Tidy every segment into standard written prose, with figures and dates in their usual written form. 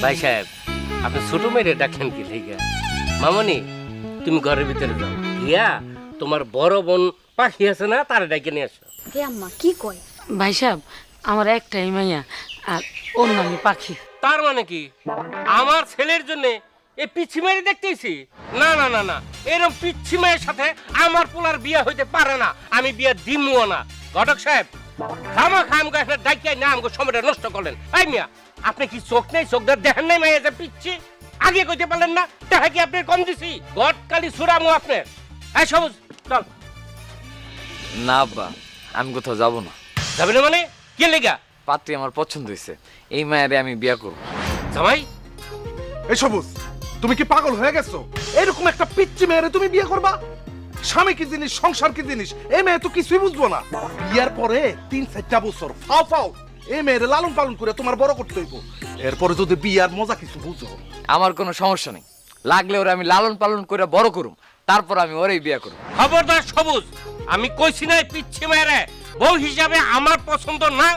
ভাই সাহেব, আপনি ছোট মেয়েরে ডাকেন কি লেগা? মামনি, তুমি ঘরের ভিতরে যাও, গিয়া তোমার বড় বোন পাখি আছে না, তার ডাকে নিয়ে আসো। হে আম্মা কি কয়? ভাই সাহেব, আমার একটাই মাইয়া, আর ওর নামই পাখি। তার মানে কি আমার ছেলের জন্য এই পিচ্ছি মেয়ে দেখতেছি? না না না না, এরকম পিচ্ছি মেয়ের সাথে আমার পোলার বিয়ে হইতে পারে না, আমি বিয়ে দিমও না। ঘটক সাহেব, খামা খাম গাছ ডাকিয়ে না আমাকে সময়টা নষ্ট করলেন। এই মিয়া, আপনি কি চোখ নেই, চোখদার দেখেন নাই মাইয়া যে পিচ্ছি? আগে কইতে পারলেন না? টাকা কি আপনি কম দিছি? গটকালি সুরামো আপনার। এই সবুজ, চল। না আব্বা, আমি কোথাও যাব না। যাবে না মানে? কে লেগা? পাত্রী আমার পছন্দ হয়েছে, এই মায়েরে আমি বিয়ে করব। জামাই, এই সবুজ, তুমি কি পাগল হয়ে গেছো? এরকম একটা পিচ্চি মেয়েরে তুমি বিয়ে করবা? স্বামী কি জিনিস, সংসার কি জিনিস, এই মেয়ে তো কিছুই বুঝবো না। বিয়ার পরে 3-4টা বছর ফাও ফাও এই মেয়েরে লালন পালন করে তোমার বড় করতে হইব। এরপরে যদি বিয়ার মজা কিছু বুঝো। আমার কোনো সমস্যা নেই, লাগলে ওরে আমি লালন পালন করে বড় করুম, তারপর আমি ওরেই বিয়ে করব। খবরদার সবুজ, আমি কইছি না পিচ্ছি মেয়েরে বউ হিসাবে আমার পছন্দ না।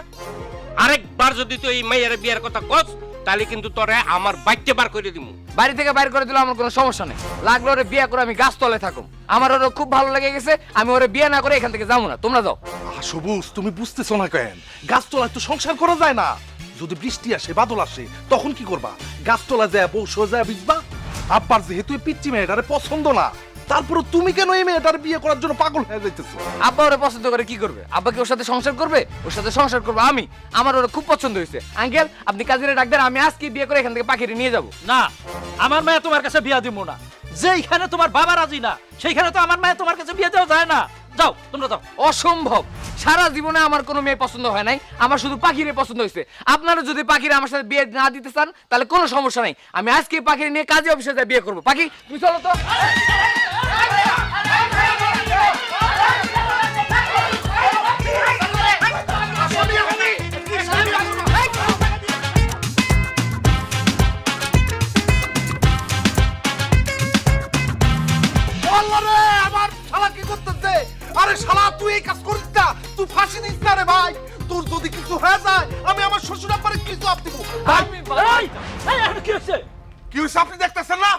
আরেকবার যদি তুই এই মেয়ের বিয়ের কথা কস, তাহলে কিন্তু তোরে আমার বাইতে বার করে দিমু। বাড়ি থেকে বাইর করে দিলে আমার কোনো সমস্যা নেই, লাগলে ওরে বিয়ে করে আমি গাছতলে থাকুম। আমার ওরে খুব ভালো লেগে গেছে, আমি ওরে বিয়ে না করে এখান থেকে যাবো না, তোমরা যাও। সবুজ, তুমি বুঝতেছো না কেন? গাছতলায় তো সংসার করা যায় না। যদি বৃষ্টি আসে, বাদল আসে, তখন কি করবা? গাছতলা যায় বউ সোজা ভিজবা? আব্বার যেহেতু এই পিচ্চি মেয়েটারে পছন্দ না, তারপরে তুমি কেন এই মেয়েটার বিয়ে করার জন্য পাগল হয়ে যাইতেছো? আব্বা ওরে পছন্দ করে কি করবে? আব্বা কি ওর সাথে সংসার করবে? ওর সাথে সংসার করবো আমি। আমার ওরে খুব পছন্দ হয়েছে। আঙ্কেল, আপনি কাজিরে ডাক দেন, আমি আজকে বিয়ে করে এখান থেকে পাখিরে নিয়ে যাবো। না, আমার মায়া তোমার কাছে বিয়া দিব না। যেইখানে তোমার বাবা রাজি না, সেইখানে তো আমার মায়া তোমার কাছে বিয়ে দেওয়া যায় না। যাও, তোমরা যাও। অসম্ভব, সারা জীবনে আমার কোনো মেয়ে পছন্দ হয় নাই, আমার শুধু পাখিরে পছন্দ হয়েছে। আপনারা যদি পাখিরে আমার সাথে বিয়ে না দিতে চান, তাহলে কোনো সমস্যা নাই, আমি আজকে পাখিরে নিয়ে কাজী অফিসে যাই বিয়ে করবো। পাখি, তুমি চলো তো। আমার শালা কি করতেছে? আরে শালা, তুই এই কাজ করিস না, তুই ফাঁসি দিস না রে ভাই। তোর যদি কিছু হয়ে যায়, আমি আমার শ্বশুর আব্বারে কি জবাব দিব? কি হচ্ছে? কি হইছে আপনি দেখতেছেন না?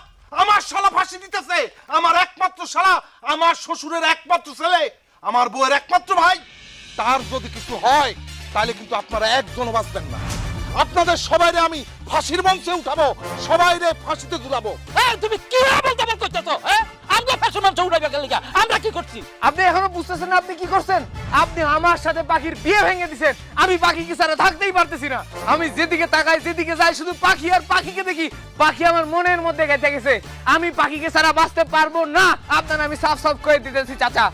আমার শালা ফাঁসি দিতেছে, আমার একমাত্র শালা, আমার শ্বশুরের একমাত্র ছেলে, আমার বউয়ের একমাত্র ভাই। তার যদি কিছু হয়, তাহলে কিন্তু আপনারা একজনও বাঁচবেন না। আপনাদের সবাইরে আমি ফাঁসির মঞ্চে উঠাবো, সবাইরে ফাঁসিতে ঝুলাবো। তুমি কি বলতে করতেছো? আমরা ফ্যাশন মঞ্চে উঠাবে গেলে আমরা কি করছি? আপনি এখনো বুঝতেছেন না আপনি কি করছেন? আপনি আমার সাথে পাখির বিয়ে ভেঙে দিছেন। আমি পাখিকে ছাড়া থাকতেই পারতেছি না। আমি যেদিকে তাকাই, যেদিকে যাই, শুধু পাখি আর পাখিকে দেখি। পাখি আমার মনের মধ্যে গেঁথে গেছে, আমি পাখিকে ছাড়া বাঁচতে পারবো না। আপনার আমি সাফ সাফ করে দিতেছি চাচা,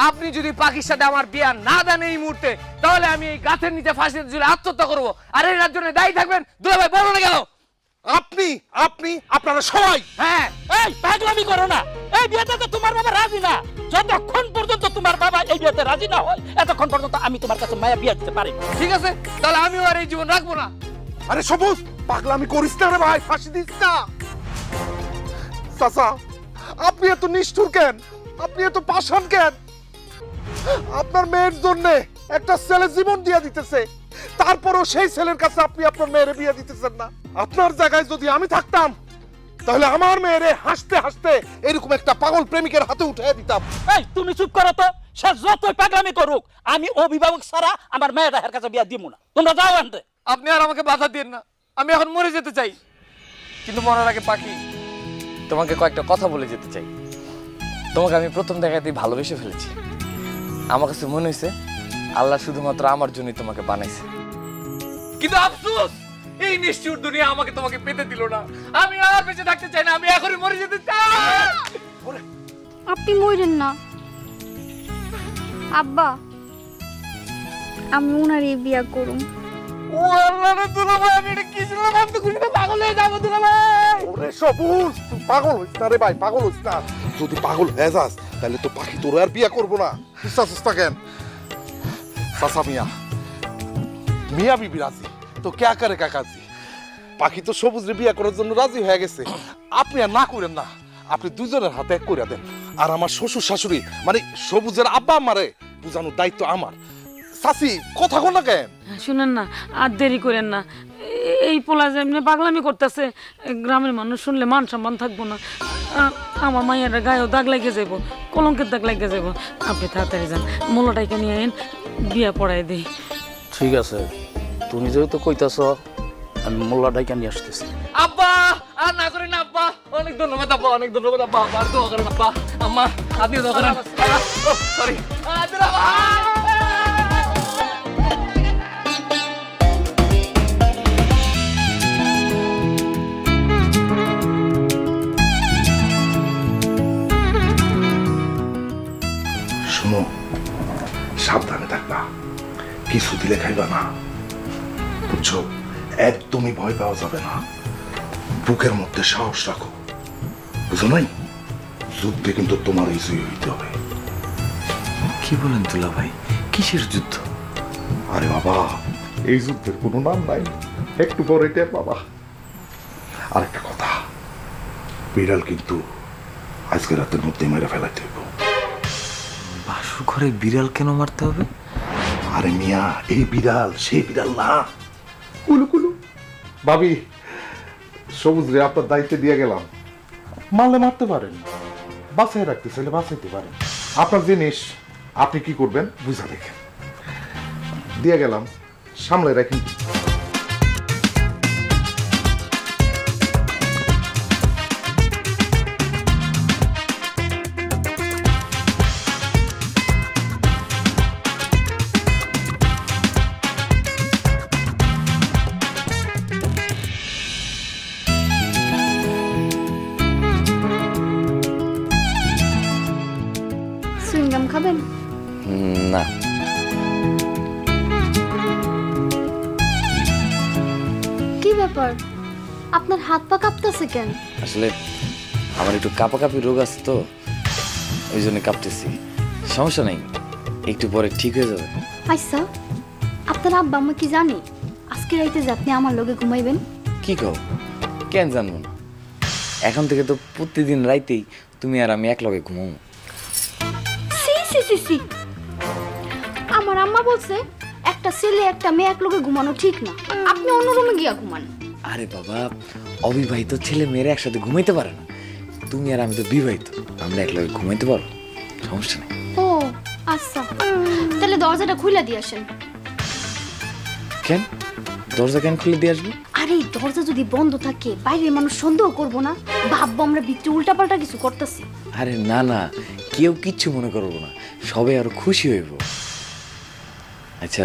আপনি যদি পাখির সাথে আমার বিয়ে না দেন এই মুহূর্তে, তাহলে আমি এই গাছের নিচে ফাঁসিতে ঝুলে আত্মহত্যা করবো। আর এর জন্য দায়ী থাকবেন দুলাভাই, বলো না গেল। আপনি আপনি আপনারা সবাই। হ্যাঁ, এই পাগলামি করো না, এই বিয়েতে তো তোমার বাবা রাজি না। যতক্ষণ পর্যন্ত তোমার বাবা এই বিয়েতে রাজি না হয়, এতক্ষণ পর্যন্ত আমি তোমার কাছে মায়া বিয়ে দিতে পারি। ঠিক আছে, তাহলে আমিও আর এই জীবন রাখবো না। আরে সবুজ, পাগলামি করিস না রে ভাই, ফাঁসি দিস না। চাচা, আপনি এত নিষ্ঠুর কেন? আপনি এত পাষাণ কেন? আপনার মেয়ের জন্য একটা ছেলে জীবন দিয়ে দিতেছে, তারপরও সেই ছেলের কাছে আপনি আপনার মেয়ের বিয়ে দিতেছেন না। আপনার জায়গায় যদি আমি থাকতাম, তাহলে আমার মেয়েরে হাসতে হাসতে এরকম একটা পাগল প্রেমিকের হাতে উঠিয়ে দিতাম। এই তুমি চুপ করো তো, সে যতই পাগলামি করুক, আমি অভিভাবক ছাড়া আমার মেয়ের হের কাছে বিয়ে দিব না। তোমরা যাও আনতে। আপনি আর আমাকে বাধা দিন না, আমি এখন মরে যেতে চাই, কিন্তু মরার আগে পাখি তোমাকে কয়েকটা কথা বলে যেতে চাই। তোমাকে আমি প্রথম দেখাতেই ভালোবেসে ফেলেছি। আমার কাছে মনে হয়েছে আল্লাহ শুধুমাত্র আমার জন্যই তোমাকে বানাইছে, কিন্তু আফসোস এই নিষ্ঠুর দুনিয়া আমাকে তোমাকে পেতে দিল না। আমি আর বেঁচে থাকতে চাই না, আমি এখনই মরে যেতে চাই। আপনি মরেন না আব্বা, আমি উনার এই বিয়া করুম। ও আল্লাহ রে দুলাভাই, আমি এটা কি শুনলাম? আমি তো খুশিতে পাগল হয়ে যাবো দুলাভাই। ওরে সবুজ, তুই পাগল হইস না রে ভাই, পাগল হইস না। যদি পাগল হয়ে যাস, তাহলে তো পাখি তোর আর বিয়ে করবো না। চেষ্টা কেন চাচা মিয়া, মিয়া বিবি রাজি তো কে করে কাকাজি। পাখি তো সবুজরে বিয়ে করার জন্য রাজি হয়ে গেছে, আপনি আর না করেন না। আপনি দুজনের হাতে এক করে দেন, আর আমার শ্বশুর শাশুড়ি মানে সবুজের আব্বা আমারে বুঝানোর দায়িত্ব আমার। চাচি, কথা কন না কেন? শুনেন না, আর দেরি করেন না, এই পোলা যে এমনি পাগলামি করতেছে, গ্রামের মানুষ শুনলে মান সম্মান থাকবো না। আমার মায়ের গায়েও দাগ লেগে যাবো, কলঙ্কের দাগ লেগে যাবো। আপনি তাড়াতাড়ি যান, মোলাটাইকে নিয়ে আইন, বিয়া পড়াই দিই। ঠিক আছে, তুমি যেহেতু কইতাছ, আমি মোল্লা ডাইকা নিয়ে আসতেছি। আব্বা আর না করেন আব্বা, অনেক ধন্যবাদ আব্বা, অনেক ধন্যবাদ আব্বা। আর দোয়া করেন আব্বা, আম্মা আপনিও দোয়া করেন। সরি শোনো, সাবধানে থাকবা, কিছু দিলে খাইবা না, বুঝছো? একদমই ভয় পাওয়া যাবে না, বুকের মধ্যে সাহস রাখো, বুঝো নাই? যুদ্ধে কিন্তু তোমার এই জয় হইতে হবে। কি বলেন দুলা ভাই, কিসের যুদ্ধ? আরে বাবা, এই যুদ্ধের কোনো নাম নাই, একটু পরে টের বাবা। আর একটা কথা, বিড়াল কিন্তু আজকে রাতের মধ্যে মেরে ফেলাইতে হইব। বাসু ঘরে বিড়াল কেন মারতে হবে? আরে মিয়া, এই বিড়াল সেই বিড়াল না। কুলু কুলু ভাবি, সবুজ রে আপনার দায়িত্বে দিয়ে গেলাম, মারলে মারতে পারেন, বাঁচাই রাখতে চাইলে বাঁচাইতে পারেন। আপনার জিনিস আপনি কি করবেন বুঝা দেখেন, দিয়ে গেলাম, সামলে রাখেন। সুইংগাম খাবেন? না, কি ব্যাপার, আপনার হাত পা কাঁপতেছে কেন? আসলে আমার একটু কাঁপাকাঁপি রোগ আছে তো, ওই জন্য কাঁপতেছি। সমস্যা নেই, একটু পরে ঠিক হয়ে যাবে। আচ্ছা, আপনার আব্বা আম্মা কি জানে আজকে রাইতে যে আপনি আমার লগে ঘুমাইবেন? কি কও? কেন জানবো না? এখন থেকে তো প্রতিদিন রাইতেই তুমি আর আমি এক লগে ঘুমাবো। সি সি সি সি, আমার আম্মা বলছে একটা ছেলে একটা মেয়ে এক লগে ঘুমানো ঠিক না, আপনি অন্য রুমে গিয়া ঘুমান। আরে বাবা, অবিবাহিত ছেলে মেয়েরা একসাথে ঘুমাইতে পারে না। তুমি আর আমি তো বিবাহিত, আমরা এক লগে ঘুমাইতে পারো, সমস্যা নেই। ও আচ্ছা, তাহলে দরজাটা খুলে দিয়ে আসেন। কেন দরজা কেন খুলে দিয়ে আসবো? আরে দরজা যদি বন্ধ থাকে বাইরের মানুষ সন্দেহ করবো না, ভাববো আমরা ভিতরে উল্টাপাল্টা কিছু করতেছি। আরে না না, কেউ কিচ্ছু মনে করবো না, সবাই আরো খুশি হইব। আচ্ছা,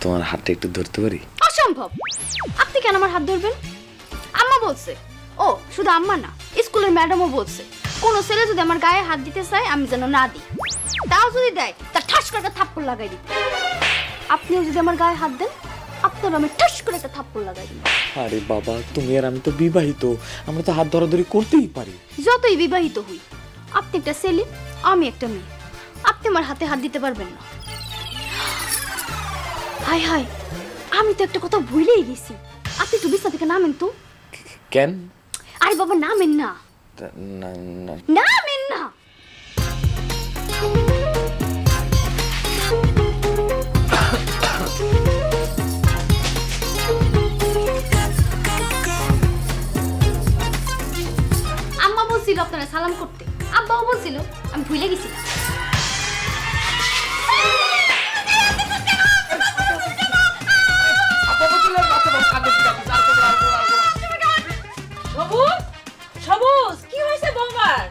তোমার হাতটা একটু ধরতে পারি? অসম্ভব, আপনি কেন আমার হাত ধরবেন? আম্মা বলছে। ও শুধু আম্মা না, স্কুলের ম্যাডামও বলছে কোন ছেলে যদি আমার গায়ে হাত দিতে চায় আমি যেন না দিই, তাও যদি দেয় তার ঠাস করে একটা থাপ্পড় লাগাই দিই। আপনিও যদি আমার গায়ে হাত দেন আপনার আমি ঠাস করে একটা থাপ্পড় লাগাই দিই। আরে বাবা, তুমি আর আমি তো বিবাহিত, আমরা তো হাত ধরাধরি করতেই পারি। যতই বিবাহিত হই, আপনি একটা ছেলে আমি একটা মেয়ে, আপনি আমার হাতে হাত দিতে পারবেন না। হাই হাই, আমি তো একটা কথা ভুলেই গেছি, আপনি একটু বিছানা থেকে নামেন তো। কেন? আরে বাবা নামেন না, না না, নামেন না। আম্মা বলছিল আপনারা সালাম করতে, আব্বাও বলছিল, আমি ভুলে গেছি। সবুজ, কি হয়েছে বৌমার?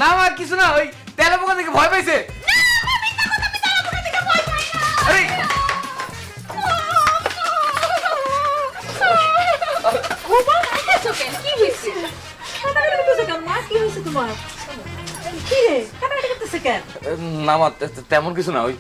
না মা, কিছু না, ওই তেলা পোকা থেকে ভয় পাইছে। আরে, কি হয়েছে? কান্নাকাটি করতেছে কেন মা? কি হয়েছে তোমার? কি রে, কান্নাকাটি করতেছে কেন? না মা, তেমন কিছু না, ওই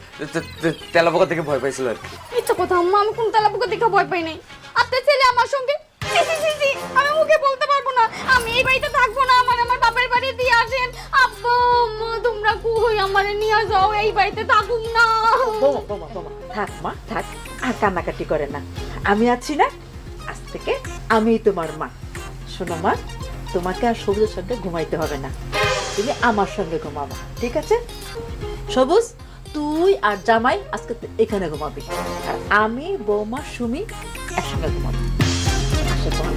তেলা পোকা থেকে ভয় পাইছিল আর কি। ইচ্ছা কথা আম্মা, আমি কোন তেলাপোকা দেখে ভয় পাই নাই। আপনার ছেলে আমার সঙ্গে ছি, ছি, ছি, ছি, আমি মুখে বলতে পারবো না, আমি এই বাড়িতে থাকবো না, আমার আমার বাপের বাড়ি দিয়ে আসেন। আব্বা আম্মা তোমরা কই আমারে নিয়ে যাও, এই বাড়িতে থাকুম না। বোমা থাক মা, থাক, আর কান্নাকাটি করে না, আমি আছি না, আজ থেকে আমি তোমার মা। শোনো মা, তোমাকে আর সবুজের সঙ্গে ঘুমাইতে হবে না, তুমি আমার সঙ্গে ঘুমাবা, ঠিক আছে? সবুজ, তুই আর জামাই আজকে এখানে ঘুমাবি, আর আমি বৌমা সুমি একসঙ্গে ঘুমাবো। আসো তোমার